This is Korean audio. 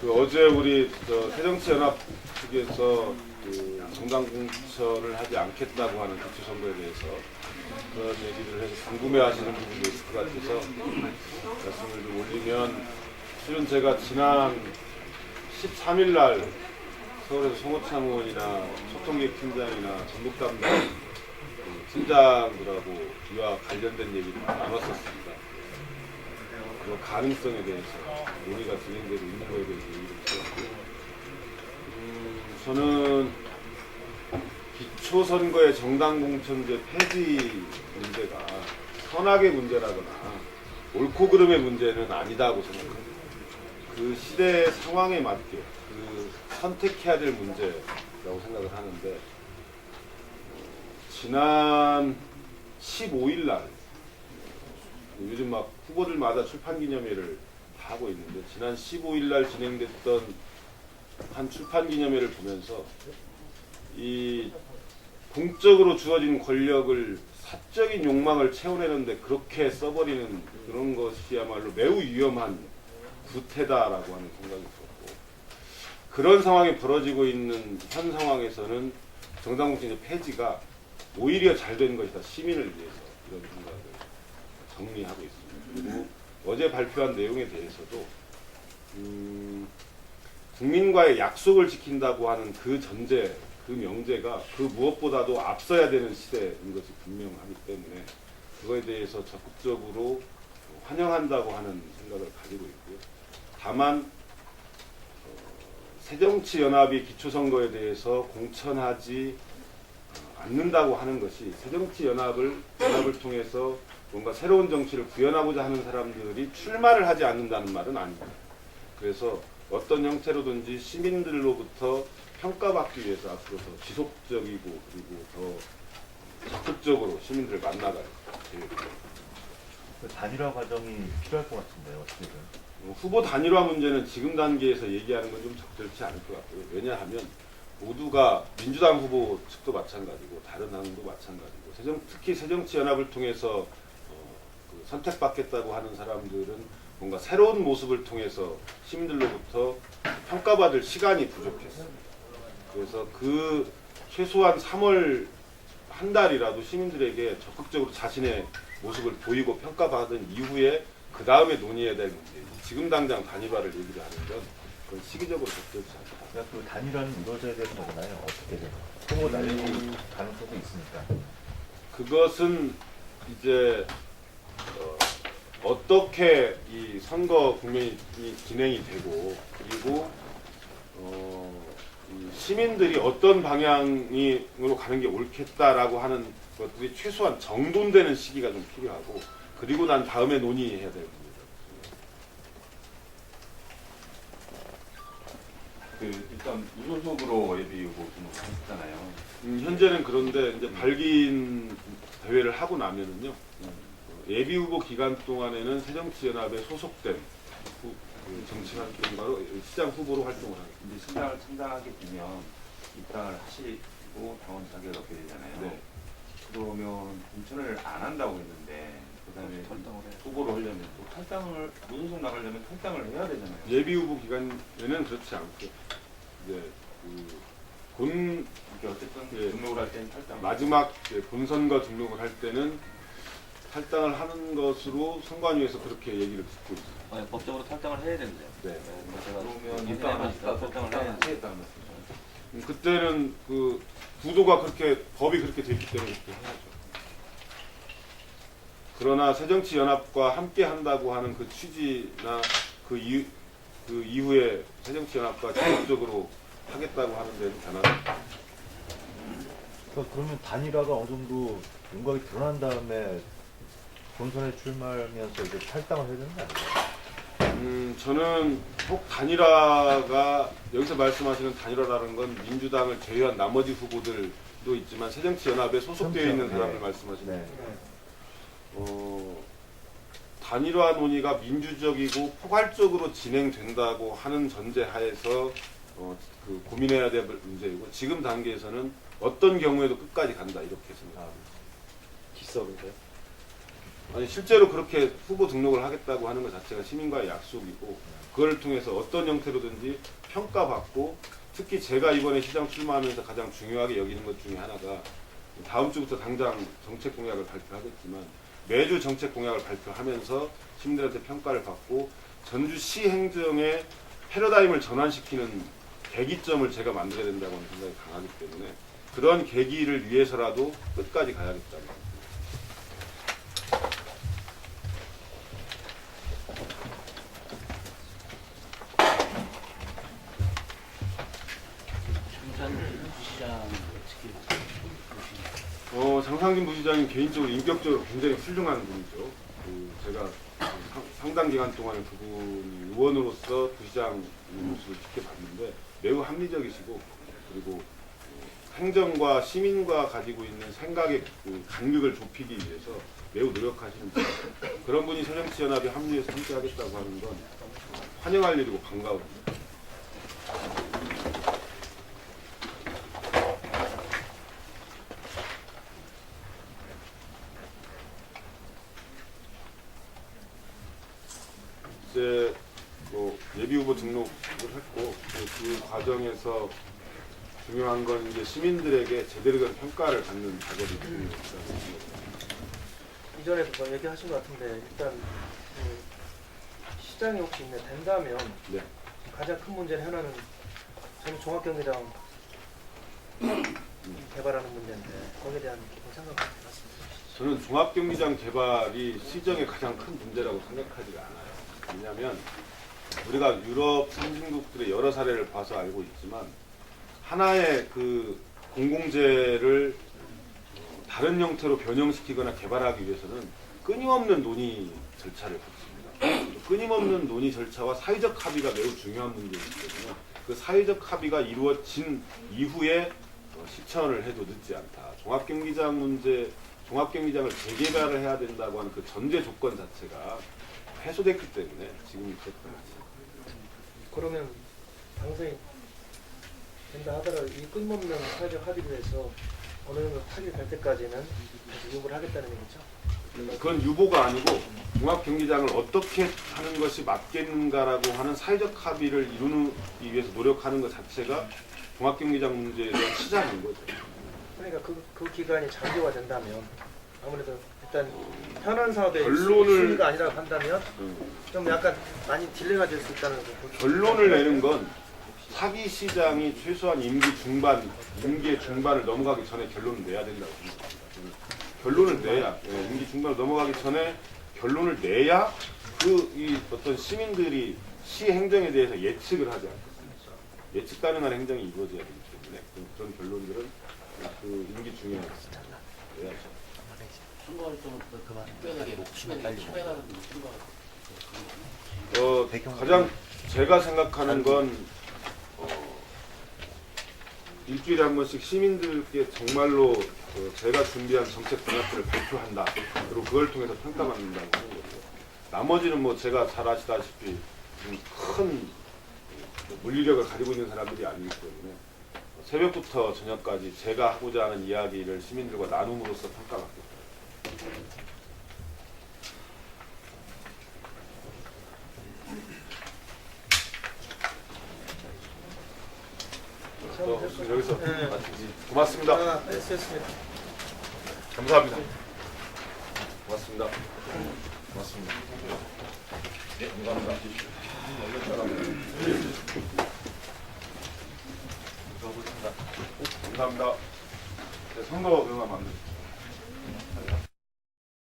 어제 우리 새정치연합 측에서 정당 공천을 하지 않겠다고 하는 기초선거에 대해서 그런 얘기를 해서 궁금해하시는 부분도 있을 것 같아서 말씀을 좀 올리면, 실은 제가 지난 13일 날 서울에서 송호창 의원이나 소통기획팀장이나 전북담당 팀장들하고 이와 관련된 얘기를 나눴었습니다. 그 가능성에 대해서, 논의가 진행되고 있는 거에 대해서 얘기를 했었고, 저는 기초선거의 정당공천제 폐지 문제가 선악의 문제라거나 옳고 그름의 문제는 아니다고 생각합니다. 그 시대의 상황에 맞게 선택해야 될 문제라고 생각을 하는데, 지난 15일 날 요즘 막 후보들마다 출판기념회를 다 하고 있는데, 지난 15일 날 진행됐던 한 출판기념회를 보면서 이 공적으로 주어진 권력을 사적인 욕망을 채워내는데 그렇게 써버리는 그런 것이야말로 매우 위험한 구태다라고 하는 생각이 들었고, 그런 상황이 벌어지고 있는 현 상황에서는 정당공천제 폐지가 오히려 잘 된 것이다, 시민을 위해서, 이런 생각을 정리하고 있습니다. 그리고 어제 발표한 내용에 대해서도 국민과의 약속을 지킨다고 하는 그 전제, 그 명제가 그 무엇보다도 앞서야 되는 시대인 것이 분명하기 때문에 그거에 대해서 적극적으로 환영한다고 하는 생각을 가지고 있고요. 다만 새정치연합이 기초선거에 대해서 공천하지 않는다고 하는 것이 새정치연합을 통해서 뭔가 새로운 정치를 구현하고자 하는 사람들이 출마를 하지 않는다는 말은 아닙니다. 그래서 어떤 형태로든지 시민들로부터 평가받기 위해서 앞으로 더 지속적이고 그리고 더 적극적으로 시민들을 만나갈 계획입니다. 단일화 과정이 필요할 것 같은데요, 어떻게든. 후보 단일화 문제는 지금 단계에서 얘기하는 건 좀 적절치 않을 것 같고요. 왜냐하면 모두가 민주당 후보 측도 마찬가지고 다른 당도 마찬가지고 특히 새정치연합을 통해서 선택받겠다고 하는 사람들은 뭔가 새로운 모습을 통해서 시민들로부터 평가받을 시간이 부족했습니다. 그래서 그 최소한 3월 한 달이라도 시민들에게 적극적으로 자신의 모습을 보이고 평가받은 이후에 그 다음에 논의해야 될 문제, 지금 당장 단일화를 얘기를 하는 건 그건 시기적으로 적절치 않다. 그러니까 그 단일화는 이루어져야 되는 거잖아요, 어떻게든. 후보 날릴 가능성도 있으니까. 그것은 이제 어떻게 이 선거 국면이 진행이 되고, 그리고 이 시민들이 어떤 방향으로 가는 게 옳겠다라고 하는 것들이 최소한 정돈되는 시기가 좀 필요하고, 그리고 난 다음에 논의해야 될 겁니다. 일단 무소속으로 예비 후보 등록하셨잖아요. 현재는 그런데 이제 발기인 대회를 하고 나면은요, 예비 후보 기간 동안에는 새정치연합에 소속된 정치활동가로 시장 후보로 활동을 하겠습니다. 이제 신당을 창당하게 되면 입당을 하시고 당원 자격을 얻게 되잖아요. 네. 그러면 공천을 안 한다고 했는데, 그다음에 후보로 하려면 또 탈당을, 무소속 나가려면 탈당을 해야 되잖아요. 예비 후보 기간에는 그렇지 않고, 이제 이게 어쨌든 예. 등록을 할 때는 탈당. 마지막 본선거 등록을 할 때는 탈당을 하는 것으로 선관위에서 그렇게 얘기를 듣고 있습니다. 법적으로 탈당을 해야 된대요. 네. 제가 그러면 입당을 하니까 탈당을 해야 돼. 하겠다는 말씀이죠. 그때는 그 구도가 그렇게, 법이 그렇게 돼 있기 때문에 그렇게 해야죠. 그러나 새정치연합과 함께 한다고 하는 그 취지나 그 이후에 새정치연합과 적극적으로 하겠다고 하는 데는 변화가. 그러면 단일화가 어느 정도 윤곽이 드러난 다음에 본선에 출마하면서 이제 탈당을 해야 되는 거 아니에요? 저는 꼭 단일화가, 여기서 말씀하시는 단일화라는 건 민주당을 제외한 나머지 후보들도 있지만 새정치연합에 소속되어 있는 사람을 말씀하시는 거예요. 단일화 논의가 민주적이고 포괄적으로 진행된다고 하는 전제 하에서 고민해야 될 문제이고, 지금 단계에서는 어떤 경우에도 끝까지 간다, 이렇게 생각합니다. 기싸움인가요? 아니 실제로 그렇게 후보 등록을 하겠다고 하는 것 자체가 시민과의 약속이고 그걸 통해서 어떤 형태로든지 평가받고 특히 제가 이번에 시장 출마하면서 가장 중요하게 여기는 것 중에 하나가 다음 주부터 당장 정책 공약을 발표하겠지만 매주 정책 공약을 발표하면서 시민들한테 평가를 받고 전주시 행정의 패러다임을 전환시키는 계기점을 제가 만들어야 된다고 하는 생각이 강하기 때문에 그런 계기를 위해서라도 끝까지 가야겠다는 겁니다. 장상진 부시장님 개인적으로 인격적으로 굉장히 훌륭한 분이죠. 제가 상당 기간 동안에 두 분이 의원으로서 부시장 모습을 지켜봤는데 매우 합리적이시고 그리고 행정과 시민과 가지고 있는 생각의 그 간극을 좁히기 위해서 매우 노력하시는 분. 그런 분이 새정치연합에 합류해서 함께하겠다고 하는 건 환영할 일이고 반가운 일입니다. 이제 뭐 예비 후보 등록을 했고 그 과정에서 중요한 건 이제 시민들에게 제대로 된 평가를 받는 작업이 중요합니다. 이전에도 뭐 얘기하신 것 같은데 일단 그 시장이 혹시 된다면 네. 가장 큰 문제는 하나는 저는 종합경기장 개발하는 문제인데 거기에 대한 기본 생각을 말씀해 주시죠. 저는 종합경기장 개발이 시정의 가장 큰 문제라고 생각하지가 않아요. 왜냐하면 우리가 유럽 선진국들의 여러 사례를 봐서 알고 있지만 하나의 그 공공재를 다른 형태로 변형시키거나 개발하기 위해서는 끊임없는 논의 절차를 거칩니다. 끊임없는 논의 절차와 사회적 합의가 매우 중요한 문제이기 때문에 그 사회적 합의가 이루어진 이후에 실천을 해도 늦지 않다. 종합경기장 문제, 종합경기장을 재개발을 해야 된다고 하는 그 전제 조건 자체가 해소됐기 때문에 지금 그렇던 것 같습니다. 그러면 당선이 된다 하더라도 이 끊임없는 사회적 합의를 해서 어느 정도 타결 될 때까지는 계속 요구를 하겠다는 얘기죠. 그건 유보가 아니고 종합경기장을 어떻게 하는 것이 맞겠는가라고 하는 사회적 합의를 이루기 위해서 노력하는 것 자체가 종합경기장 문제에 대한 시작인 거죠. 그러니까 그 기간이 장기화된다면 아무래도 일단 현안 사업의 결론을- 순위가 아니라고 한다면 좀 약간 많이 딜레이가 될 수 있다는 거. 결론을 내는 건 사기 시장이 최소한 임기의 중반을 넘어가기 전에 결론을 내야 된다고 생각합니다. 저는 결론을 내야, 임기 중반을 넘어가기 전에 결론을 내야 이 어떤 시민들이 시 행정에 대해서 예측을 하지 않겠습니까? 예측 가능한 행정이 이루어져야 되기 때문에 그런 결론들은 그 임기 중에 내야죠. 가장 제가 생각하는 건 일주일에 한 번씩 시민들께 정말로 제가 준비한 정책 공약들을 발표한다. 그리고 그걸 통해서 평가받는다고 하는 거죠. 나머지는 뭐 제가 잘 아시다시피 큰 물리력을 가지고 있는 사람들이 아니기 때문에 새벽부터 저녁까지 제가 하고자 하는 이야기를 시민들과 나눔으로써 평가받겠다. 여기서 마치지. 고맙습니다. 됐습니다. 감사합니다. 고맙습니다. 고맙습니다. 네, 감사합니다. 감사합니다. 네, 선거 응원 만들.